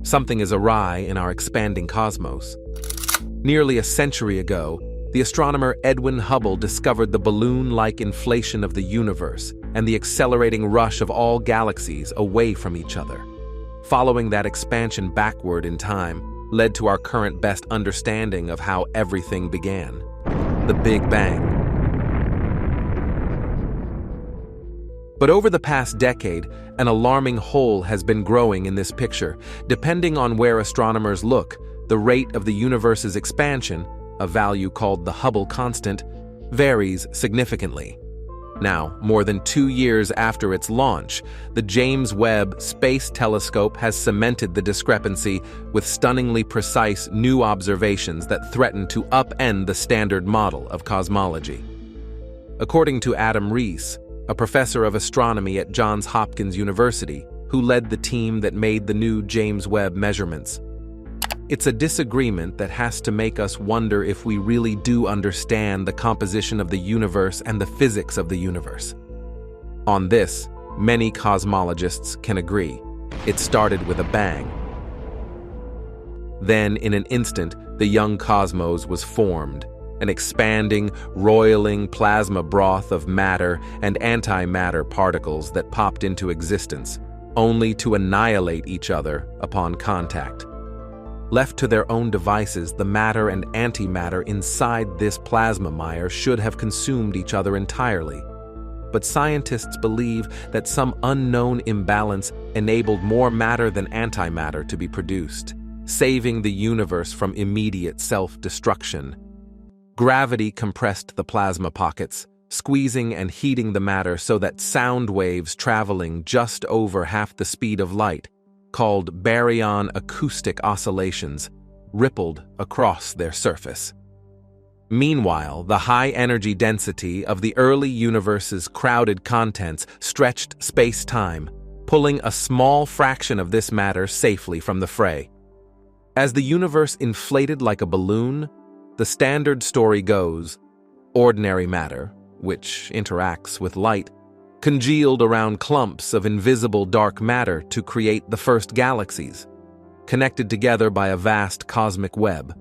Something is awry in our expanding cosmos. Nearly a century ago, the astronomer Edwin Hubble discovered the balloon-like inflation of the universe and the accelerating rush of all galaxies away from each other. Following that expansion backward in time led to our current best understanding of how everything began: the Big Bang. But over the past decade, an alarming hole has been growing in this picture. Depending on where astronomers look, the rate of the universe's expansion, a value called the Hubble constant, varies significantly. Now, more than 2 years after its launch, the James Webb Space Telescope has cemented the discrepancy with stunningly precise new observations that threaten to upend the standard model of cosmology. According to Adam Rees, a professor of astronomy at Johns Hopkins University, who led the team that made the new James Webb measurements, it's a disagreement that has to make us wonder if we really do understand the composition of the universe and the physics of the universe. On this, many cosmologists can agree. It started with a bang. Then, in an instant, the young cosmos was formed, an expanding, roiling plasma broth of matter and antimatter particles that popped into existence, only to annihilate each other upon contact. Left to their own devices, the matter and antimatter inside this plasma mire should have consumed each other entirely. But scientists believe that some unknown imbalance enabled more matter than antimatter to be produced, saving the universe from immediate self-destruction. Gravity compressed the plasma pockets, squeezing and heating the matter so that sound waves traveling just over half the speed of light, called baryon acoustic oscillations, rippled across their surface. Meanwhile, the high energy density of the early universe's crowded contents stretched space-time, pulling a small fraction of this matter safely from the fray. As the universe inflated like a balloon, the standard story goes, ordinary matter, which interacts with light, congealed around clumps of invisible dark matter to create the first galaxies, connected together by a vast cosmic web.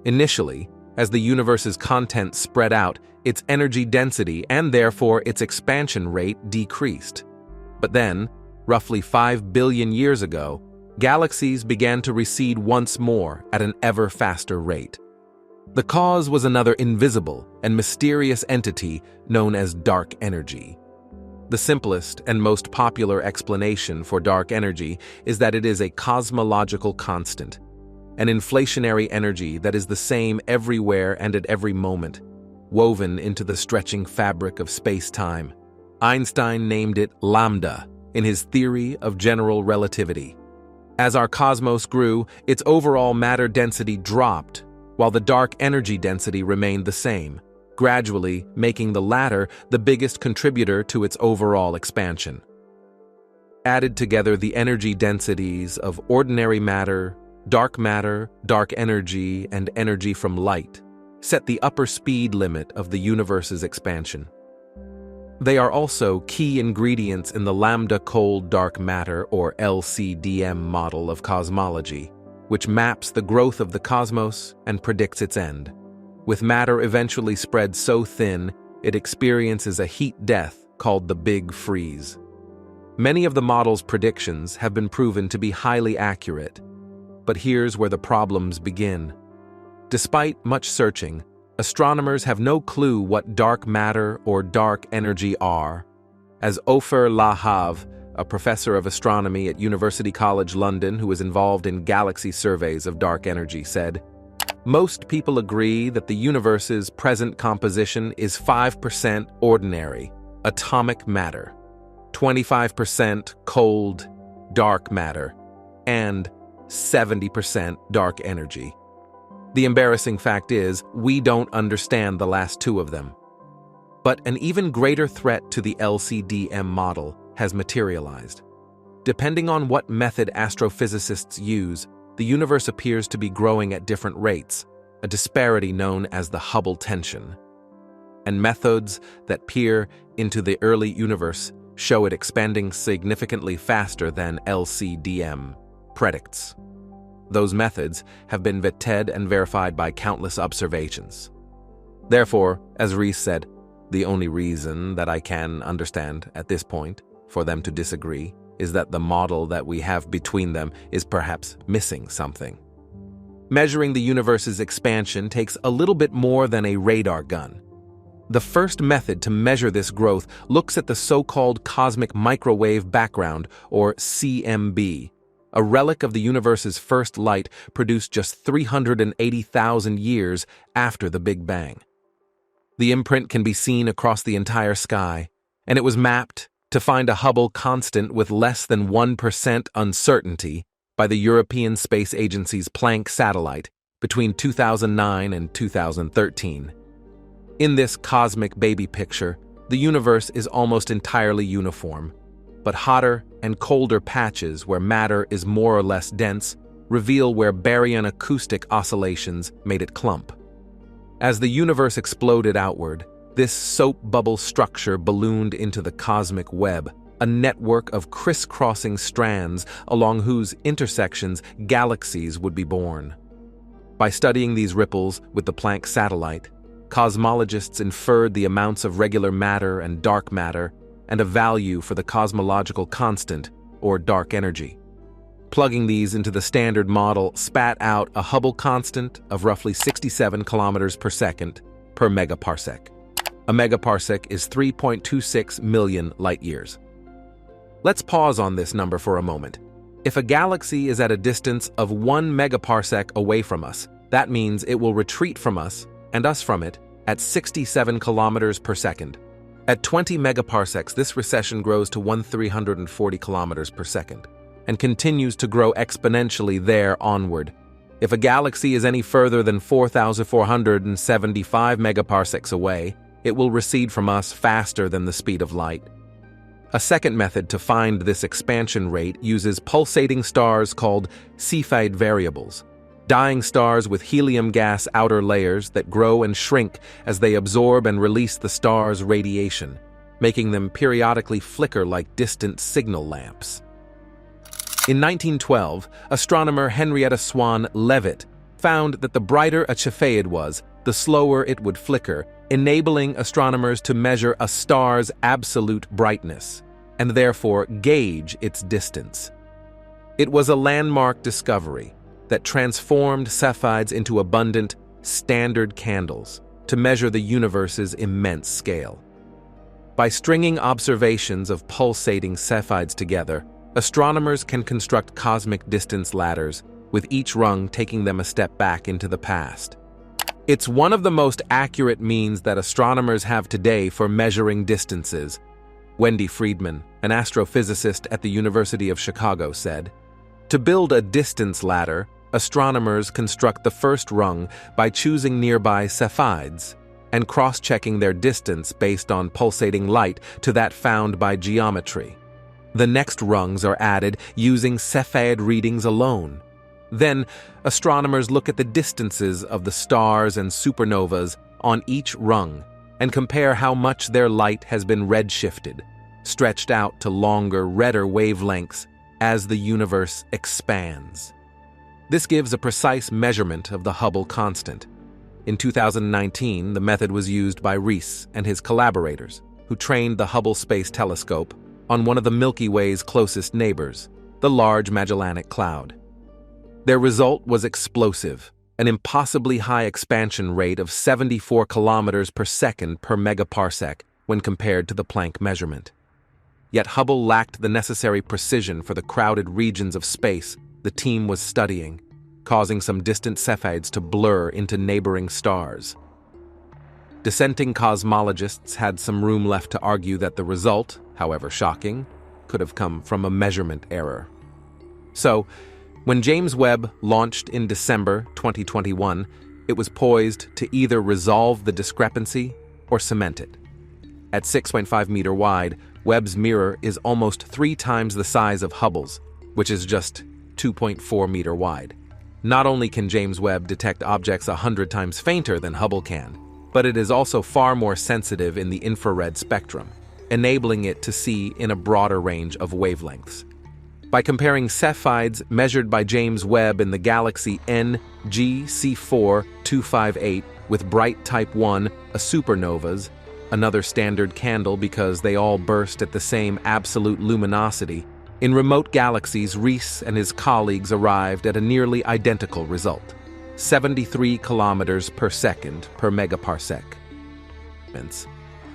Initially, as the universe's content spread out, its energy density and therefore its expansion rate decreased. But then, roughly 5 billion years ago, galaxies began to recede once more at an ever faster rate. The cause was another invisible and mysterious entity known as dark energy. The simplest and most popular explanation for dark energy is that it is a cosmological constant, an inflationary energy that is the same everywhere and at every moment, woven into the stretching fabric of space-time. Einstein named it lambda in his theory of general relativity. As our cosmos grew, its overall matter density dropped, while the dark energy density remained the same, gradually making the latter the biggest contributor to its overall expansion. Added together, the energy densities of ordinary matter, dark energy, and energy from light set the upper speed limit of the universe's expansion. They are also key ingredients in the lambda cold dark matter or LCDM model of cosmology, which maps the growth of the cosmos and predicts its end. With matter eventually spread so thin, it experiences a heat death called the Big Freeze. Many of the model's predictions have been proven to be highly accurate, but here's where the problems begin. Despite much searching, astronomers have no clue what dark matter or dark energy are. As Ofer Lahav, a professor of astronomy at University College London who is involved in galaxy surveys of dark energy, said, "Most people agree that the universe's present composition is 5% ordinary, atomic matter, 25% cold, dark matter, and 70% dark energy. The embarrassing fact is, we don't understand the last two of them. But an even greater threat to the LCDM model has materialized. Depending on what method astrophysicists use, the universe appears to be growing at different rates, a disparity known as the Hubble tension. And methods that peer into the early universe show it expanding significantly faster than LCDM predicts. Those methods have been vetted and verified by countless observations. Therefore, as Rees said, the only reason that I can understand at this point for them to disagree is that the model that we have between them is perhaps missing something. Measuring the universe's expansion takes a little bit more than a radar gun. The first method to measure this growth looks at the so-called cosmic microwave background, or CMB, a relic of the universe's first light produced just 380,000 years after the Big Bang. The imprint can be seen across the entire sky, and it was mapped to find a Hubble constant with less than 1% uncertainty by the European Space Agency's Planck satellite between 2009 and 2013. In this cosmic baby picture, the universe is almost entirely uniform, but hotter and colder patches where matter is more or less dense reveal where baryon acoustic oscillations made it clump. As the universe exploded outward, this soap bubble structure ballooned into the cosmic web, a network of crisscrossing strands along whose intersections galaxies would be born. By studying these ripples with the Planck satellite, cosmologists inferred the amounts of regular matter and dark matter and a value for the cosmological constant, or dark energy. Plugging these into the standard model spat out a Hubble constant of roughly 67 kilometers per second per megaparsec. A megaparsec is 3.26 million light-years. Let's pause on this number for a moment. If a galaxy is at a distance of 1 megaparsec away from us, that means it will retreat from us, and us from it, at 67 kilometers per second. At 20 megaparsecs, this recession grows to 1,340 kilometers per second, and continues to grow exponentially there onward. If a galaxy is any further than 4,475 megaparsecs away, it will recede from us faster than the speed of light. A second method to find this expansion rate uses pulsating stars called Cepheid variables, dying stars with helium gas outer layers that grow and shrink as they absorb and release the star's radiation, making them periodically flicker like distant signal lamps. In 1912, astronomer Henrietta Swan Leavitt found that the brighter a Cepheid was, the slower it would flicker, enabling astronomers to measure a star's absolute brightness, and therefore gauge its distance. It was a landmark discovery that transformed Cepheids into abundant, standard candles to measure the universe's immense scale. By stringing observations of pulsating Cepheids together, astronomers can construct cosmic distance ladders, with each rung taking them a step back into the past. It's one of the most accurate means that astronomers have today for measuring distances. Wendy Friedman, an astrophysicist at the University of Chicago, said, "To build a distance ladder, astronomers construct the first rung by choosing nearby Cepheids and cross-checking their distance based on pulsating light to that found by geometry. The next rungs are added using Cepheid readings alone. Then, astronomers look at the distances of the stars and supernovas on each rung and compare how much their light has been redshifted, stretched out to longer, redder wavelengths as the universe expands. This gives a precise measurement of the Hubble constant. In 2019, the method was used by Rees and his collaborators, who trained the Hubble Space Telescope on one of the Milky Way's closest neighbors, the Large Magellanic Cloud. Their result was explosive, an impossibly high expansion rate of 74 kilometers per second per megaparsec when compared to the Planck measurement. Yet Hubble lacked the necessary precision for the crowded regions of space the team was studying, causing some distant Cepheids to blur into neighboring stars. Dissenting cosmologists had some room left to argue that the result, however shocking, could have come from a measurement error. So, when James Webb launched in December 2021, it was poised to either resolve the discrepancy or cement it. At 6.5 meter wide, Webb's mirror is almost 3 times the size of Hubble's, which is just 2.4 meter wide. Not only can James Webb detect objects 100 times fainter than Hubble can, but it is also far more sensitive in the infrared spectrum, enabling it to see in a broader range of wavelengths. By comparing Cepheids measured by James Webb in the galaxy NGC4 258 with bright Type 1 supernovas, another standard candle because they all burst at the same absolute luminosity, in remote galaxies, Rees and his colleagues arrived at a nearly identical result: 73 kilometers per second per megaparsec,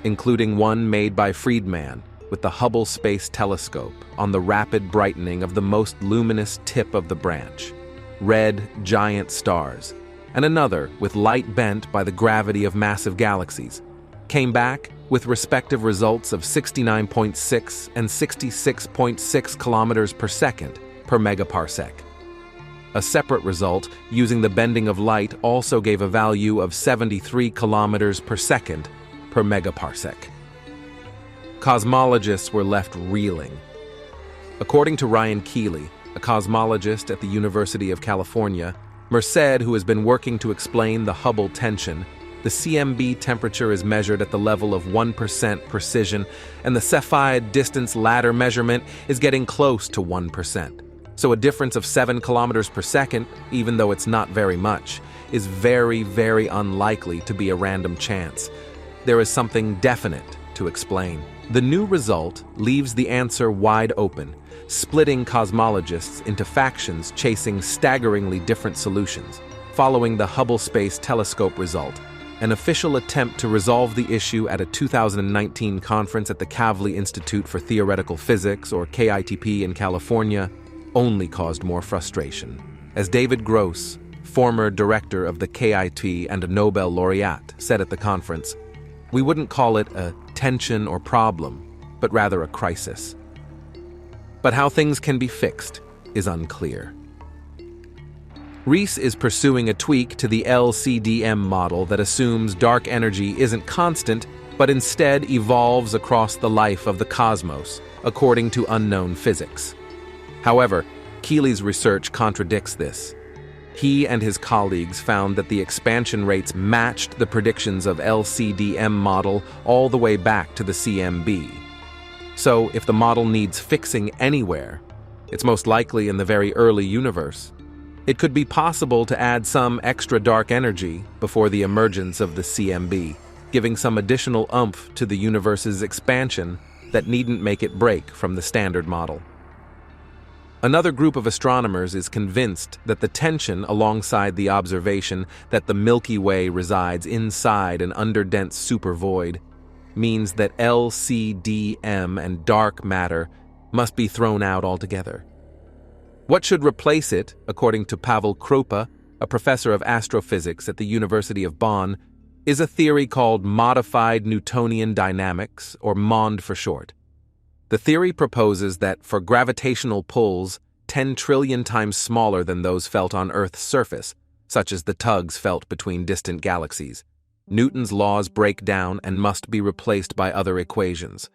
including one made by Friedman with the Hubble Space Telescope on the rapid brightening of the most luminous tip of the branch, red giant stars, and another with light bent by the gravity of massive galaxies, came back with respective results of 69.6 and 66.6 kilometers per second per megaparsec. A separate result using the bending of light also gave a value of 73 kilometers per second per megaparsec. Cosmologists were left reeling. According to Ryan Keeley, a cosmologist at the University of California, Merced, who has been working to explain the Hubble tension, the CMB temperature is measured at the level of 1% precision, and the Cepheid distance ladder measurement is getting close to 1%. So a difference of 7 kilometers per second, even though it's not very much, is very, very unlikely to be a random chance. There is something definite to explain. The new result leaves the answer wide open, splitting cosmologists into factions chasing staggeringly different solutions. Following the Hubble Space Telescope result, an official attempt to resolve the issue at a 2019 conference at the Kavli Institute for Theoretical Physics, or KITP, in California, only caused more frustration. As David Gross, former director of the KIT and a Nobel laureate, said at the conference, "We wouldn't call it a tension or problem, but rather a crisis." But how things can be fixed is unclear. Rees is pursuing a tweak to the LCDM model that assumes dark energy isn't constant, but instead evolves across the life of the cosmos, according to unknown physics. However, Keeley's research contradicts this. He and his colleagues found that the expansion rates matched the predictions of LCDM model all the way back to the CMB. So, if the model needs fixing anywhere, it's most likely in the very early universe. It could be possible to add some extra dark energy before the emergence of the CMB, giving some additional oomph to the universe's expansion that needn't make it break from the standard model. Another group of astronomers is convinced that the tension alongside the observation that the Milky Way resides inside an underdense supervoid means that LCDM and dark matter must be thrown out altogether. What should replace it, according to Pavel Krupa, a professor of astrophysics at the University of Bonn, is a theory called modified Newtonian dynamics, or MOND for short. The theory proposes that for gravitational pulls 10 trillion times smaller than those felt on Earth's surface, such as the tugs felt between distant galaxies, Newton's laws break down and must be replaced by other equations.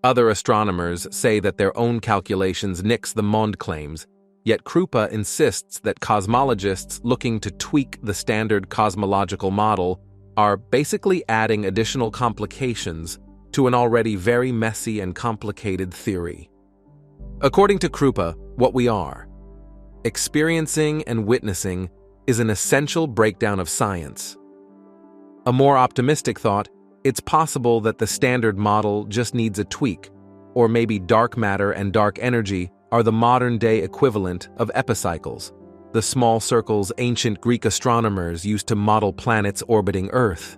Other astronomers say that their own calculations nix the MOND claims, yet Krupa insists that cosmologists looking to tweak the standard cosmological model are basically adding additional complications to an already very messy and complicated theory. According to Krupa, what we are experiencing and witnessing is an essential breakdown of science. A more optimistic thought, it's possible that the standard model just needs a tweak, or maybe dark matter and dark energy are the modern-day equivalent of epicycles, the small circles ancient Greek astronomers used to model planets orbiting Earth.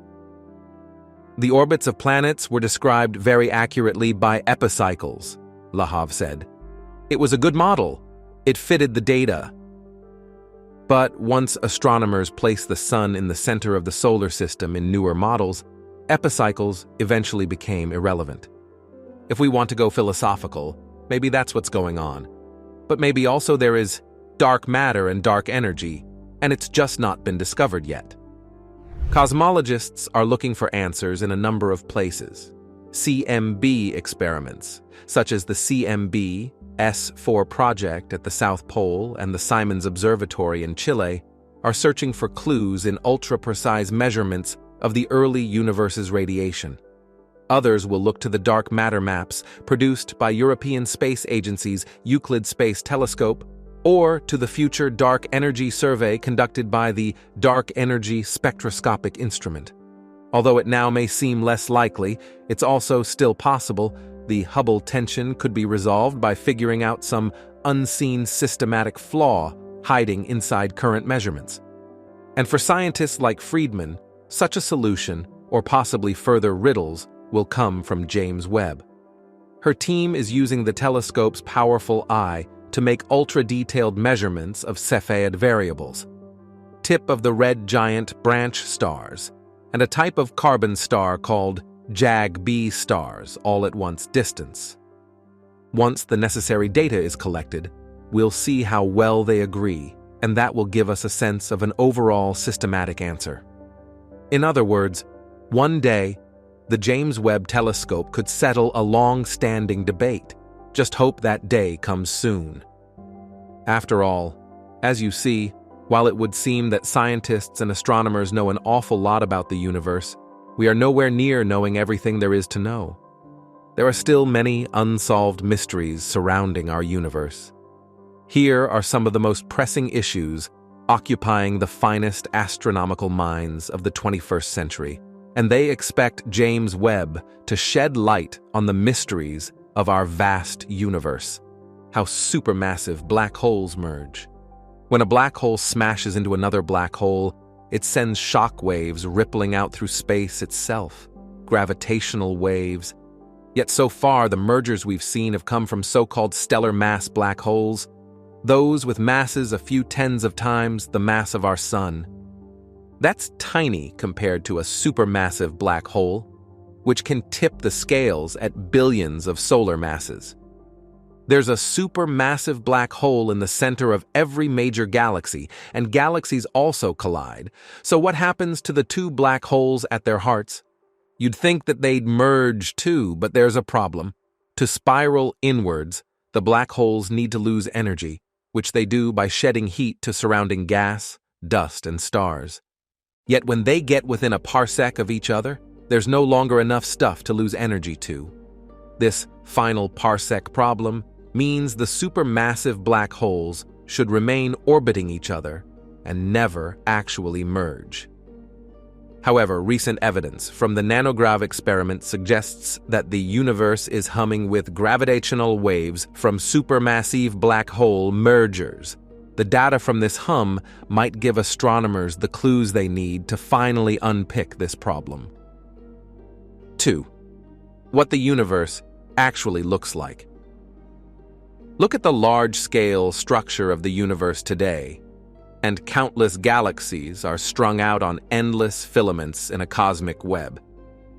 The orbits of planets were described very accurately by epicycles, Lahav said. It was a good model. It fitted the data. But once astronomers placed the sun in the center of the solar system in newer models, epicycles eventually became irrelevant. If we want to go philosophical, maybe that's what's going on. But maybe also there is dark matter and dark energy, and it's just not been discovered yet. Cosmologists are looking for answers in a number of places. CMB experiments, such as the CMB S4 project at the South Pole and the Simons Observatory in Chile, are searching for clues in ultra-precise measurements of the early universe's radiation. Others will look to the dark matter maps produced by European Space Agency's Euclid Space Telescope, or to the future dark energy survey conducted by the Dark Energy Spectroscopic Instrument. Although it now may seem less likely, it's also still possible the Hubble tension could be resolved by figuring out some unseen systematic flaw hiding inside current measurements. And for scientists like Friedman, such a solution, or possibly further riddles, will come from James Webb. Her team is using the telescope's powerful eye to make ultra-detailed measurements of Cepheid variables, tip of the red giant branch stars, and a type of carbon star called JAG-B stars all at once distance. Once the necessary data is collected, we'll see how well they agree, and that will give us a sense of an overall systematic answer. In other words, one day, the James Webb Telescope could settle a long-standing debate. Just hope that day comes soon. After all, as you see, while it would seem that scientists and astronomers know an awful lot about the universe, we are nowhere near knowing everything there is to know. There are still many unsolved mysteries surrounding our universe. Here are some of the most pressing issues occupying the finest astronomical minds of the 21st century, and they expect James Webb to shed light on the mysteries of our vast universe. How supermassive black holes merge. When a black hole smashes into another black hole, it sends shock waves rippling out through space itself, gravitational waves. Yet so far, the mergers we've seen have come from so-called stellar mass black holes, those with masses a few tens of times the mass of our sun. That's tiny compared to a supermassive black hole, which can tip the scales at billions of solar masses. There's a supermassive black hole in the center of every major galaxy, and galaxies also collide. So what happens to the two black holes at their hearts? You'd think that they'd merge too, but there's a problem. To spiral inwards, the black holes need to lose energy, which they do by shedding heat to surrounding gas, dust, and stars. Yet when they get within a parsec of each other, there's no longer enough stuff to lose energy to. This final parsec problem means the supermassive black holes should remain orbiting each other and never actually merge. However, recent evidence from the nanograv experiment suggests that the universe is humming with gravitational waves from supermassive black hole mergers. The data from this hum might give astronomers the clues they need to finally unpick this problem. 2. What the universe actually looks like. Look at the large-scale structure of the universe today, and countless galaxies are strung out on endless filaments in a cosmic web.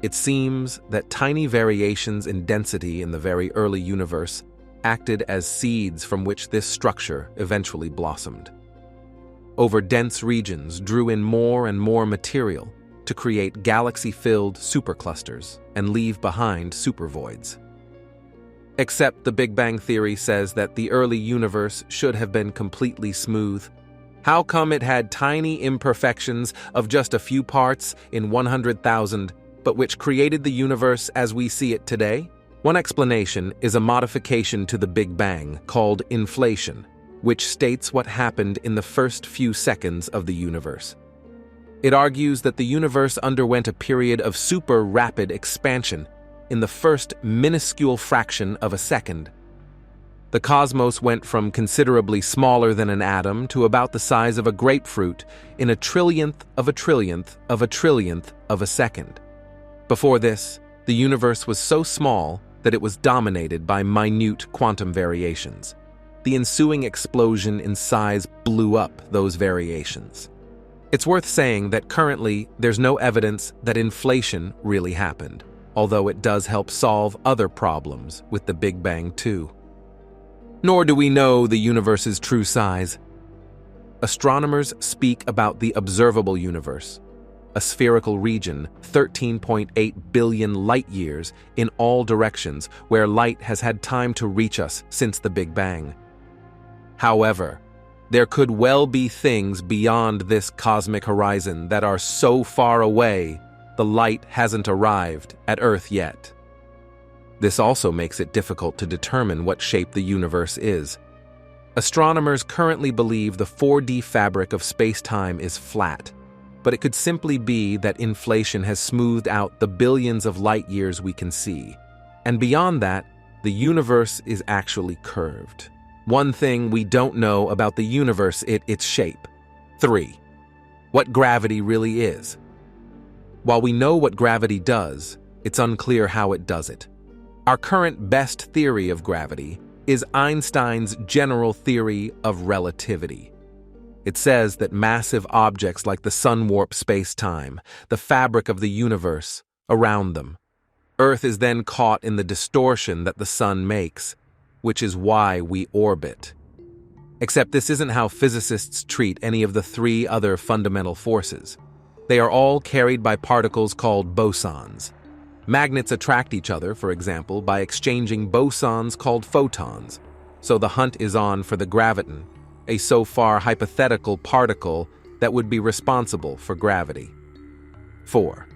It seems that tiny variations in density in the very early universe acted as seeds from which this structure eventually blossomed. Over dense regions drew in more and more material to create galaxy-filled superclusters and leave behind supervoids. Except the Big Bang Theory says that the early universe should have been completely smooth. How come it had tiny imperfections of just a few parts in 100,000, but which created the universe as we see it today? One explanation is a modification to the Big Bang called inflation, which states what happened in the first few seconds of the universe. It argues that the universe underwent a period of super rapid expansion in the first minuscule fraction of a second. The cosmos went from considerably smaller than an atom to about the size of a grapefruit in a trillionth of a trillionth of a trillionth of a second. Before this, the universe was so small that it was dominated by minute quantum variations. The ensuing explosion in size blew up those variations. It's worth saying that currently there's no evidence that inflation really happened, although it does help solve other problems with the Big Bang too. Nor do we know the universe's true size. Astronomers speak about the observable universe, a spherical region 13.8 billion light-years in all directions where light has had time to reach us since the Big Bang. However, there could well be things beyond this cosmic horizon that are so far away the light hasn't arrived at Earth yet. This also makes it difficult to determine what shape the universe is. Astronomers currently believe the 4D fabric of space-time is flat, but it could simply be that inflation has smoothed out the billions of light years we can see. And beyond that, the universe is actually curved. One thing we don't know about the universe is its shape. 3. What gravity really is. While we know what gravity does, it's unclear how it does it. Our current best theory of gravity is Einstein's general theory of relativity. It says that massive objects like the sun warp space-time, the fabric of the universe, around them. Earth is then caught in the distortion that the sun makes, which is why we orbit. Except this isn't how physicists treat any of the 3 other fundamental forces. They are all carried by particles called bosons. Magnets attract each other, for example, by exchanging bosons called photons. So the hunt is on for the graviton, a so far hypothetical particle that would be responsible for gravity. 4.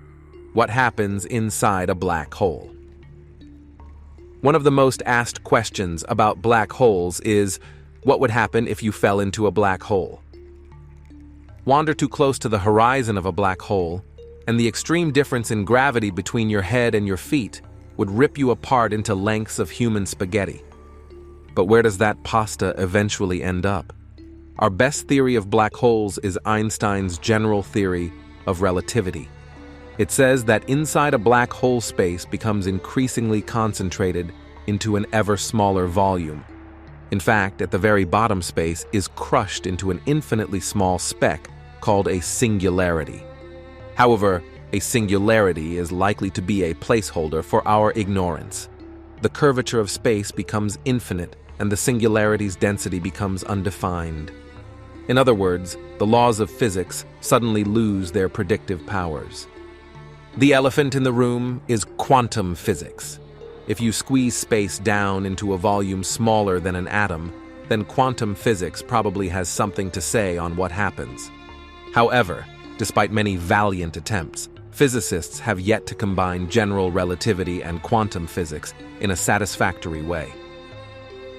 What happens inside a black hole? One of the most asked questions about black holes is, what would happen if you fell into a black hole? Wander too close to the horizon of a black hole, and the extreme difference in gravity between your head and your feet would rip you apart into lengths of human spaghetti. But where does that pasta eventually end up? Our best theory of black holes is Einstein's general theory of relativity. It says that inside a black hole space becomes increasingly concentrated into an ever smaller volume. In fact, at the very bottom space is crushed into an infinitely small speck called a singularity. However, a singularity is likely to be a placeholder for our ignorance. The curvature of space becomes infinite, and the singularity's density becomes undefined. In other words, the laws of physics suddenly lose their predictive powers. The elephant in the room is quantum physics. If you squeeze space down into a volume smaller than an atom, then quantum physics probably has something to say on what happens. However, despite many valiant attempts, physicists have yet to combine general relativity and quantum physics in a satisfactory way.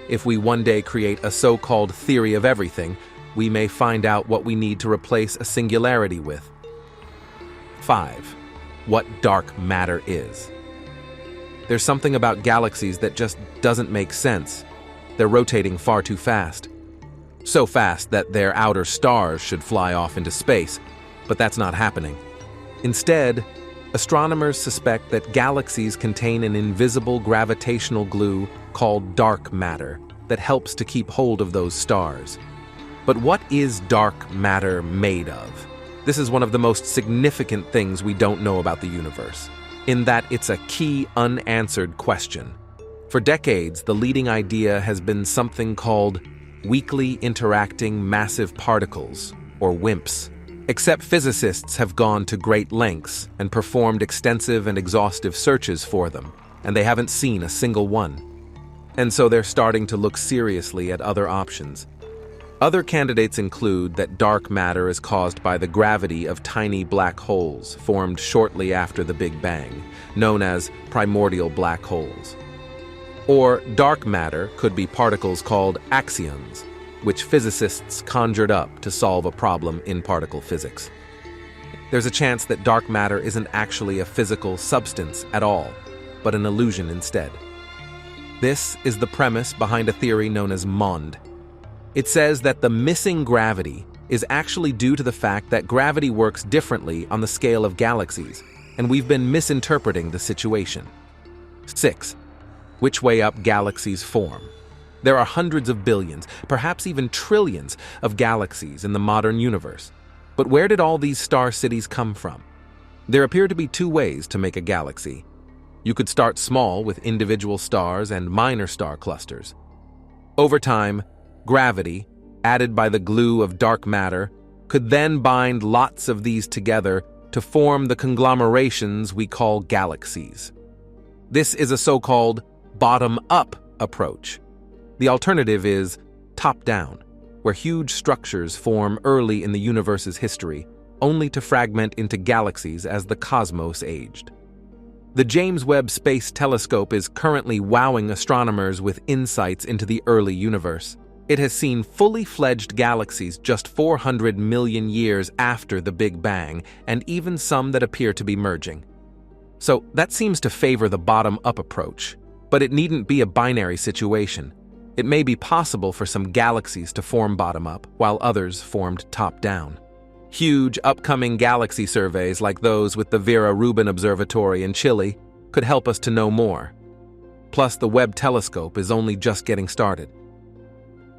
If we one day create a so-called theory of everything, we may find out what we need to replace a singularity with. 5. What dark matter is. There's something about galaxies that just doesn't make sense. They're rotating far too fast. So fast that their outer stars should fly off into space, but that's not happening. Instead, astronomers suspect that galaxies contain an invisible gravitational glue called dark matter that helps to keep hold of those stars. But what is dark matter made of? This is one of the most significant things we don't know about the universe, in that it's a key unanswered question. For decades, the leading idea has been something called weakly interacting massive particles, or WIMPs. Except physicists have gone to great lengths and performed extensive and exhaustive searches for them, and they haven't seen a single one. And so they're starting to look seriously at other options. Other candidates include that dark matter is caused by the gravity of tiny black holes formed shortly after the Big Bang, known as primordial black holes. Or dark matter could be particles called axions, which physicists conjured up to solve a problem in particle physics. There's a chance that dark matter isn't actually a physical substance at all, but an illusion instead. This is the premise behind a theory known as MOND. It says that the missing gravity is actually due to the fact that gravity works differently on the scale of galaxies, and we've been misinterpreting the situation. 6. Which way up galaxies form. There are hundreds of billions, perhaps even trillions, of galaxies in the modern universe. But where did all these star cities come from? There appear to be 2 ways to make a galaxy. You could start small with individual stars and minor star clusters. Over time, gravity, added by the glue of dark matter, could then bind lots of these together to form the conglomerations we call galaxies. This is a so-called bottom-up approach. The alternative is top-down, where huge structures form early in the universe's history, only to fragment into galaxies as the cosmos aged. The James Webb Space Telescope is currently wowing astronomers with insights into the early universe. It has seen fully fledged galaxies just 400 million years after the Big Bang, and even some that appear to be merging. So that seems to favor the bottom-up approach, but it needn't be a binary situation. It may be possible for some galaxies to form bottom-up, while others formed top-down. Huge upcoming galaxy surveys like those with the Vera Rubin Observatory in Chile could help us to know more. Plus, the Webb telescope is only just getting started.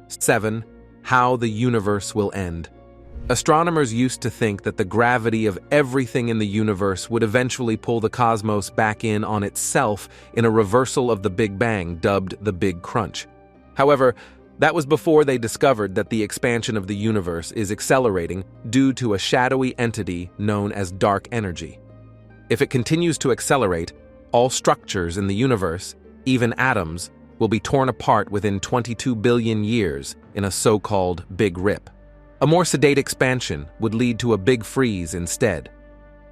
7. How the universe will end. Astronomers used to think that the gravity of everything in the universe would eventually pull the cosmos back in on itself in a reversal of the Big Bang, dubbed the Big Crunch. However, that was before they discovered that the expansion of the universe is accelerating due to a shadowy entity known as dark energy. If it continues to accelerate, all structures in the universe, even atoms, will be torn apart within 22 billion years in a so-called Big Rip. A more sedate expansion would lead to a big freeze instead,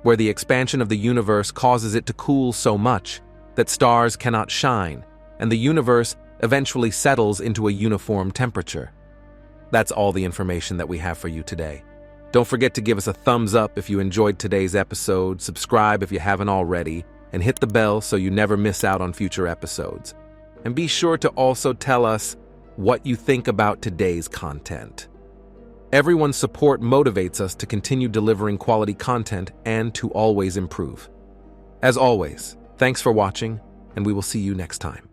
where the expansion of the universe causes it to cool so much that stars cannot shine, and the universe eventually settles into a uniform temperature. That's all the information that we have for you today. Don't forget to give us a thumbs up if you enjoyed today's episode, subscribe if you haven't already, and hit the bell so you never miss out on future episodes. And be sure to also tell us what you think about today's content. Everyone's support motivates us to continue delivering quality content and to always improve. As always, thanks for watching, and we will see you next time.